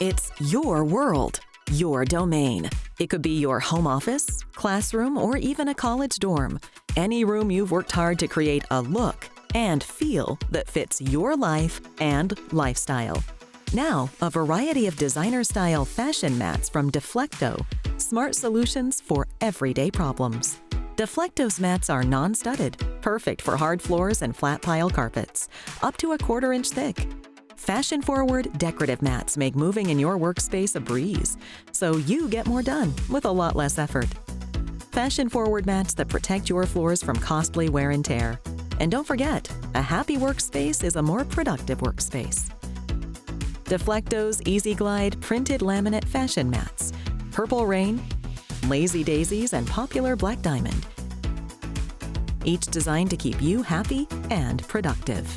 It's your world, your domain. It could be your home office, classroom, or even a college dorm. Any room you've worked hard to create a look and feel that fits your life and lifestyle. Now, a variety of designer-style fashion mats from Deflecto, smart solutions for everyday problems. Deflecto's mats are non-studded, perfect for hard floors and flat pile carpets, up to a 1/4 inch thick. Fashion-forward, decorative mats make moving in your workspace a breeze, so you get more done with a lot less effort. Fashion-forward mats that protect your floors from costly wear and tear. And don't forget, a happy workspace is a more productive workspace. Deflecto's Easy Glide printed laminate fashion mats, Purple Rain, Lazy Daisies, and Popular Black Diamond. Each designed to keep you happy and productive.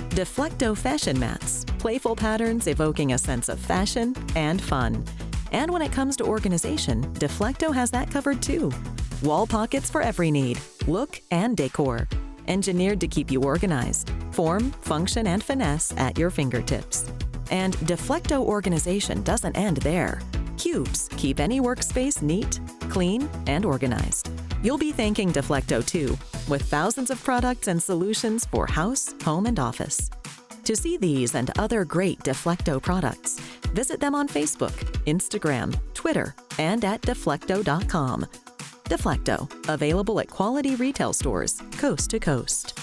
Deflecto fashion mats, playful patterns evoking a sense of fashion and fun. And when it comes to organization, Deflecto has that covered too. Wall pockets for every need, look and decor. Engineered to keep you organized, form, function, and finesse at your fingertips. And Deflecto organization doesn't end there. Cubes keep any workspace neat, clean, and organized. You'll be thanking Deflecto too, with thousands of products and solutions for house, home, and office. To see these and other great Deflecto products, visit them on Facebook, Instagram, Twitter, and at deflecto.com. Deflecto, available at quality retail stores, coast to coast.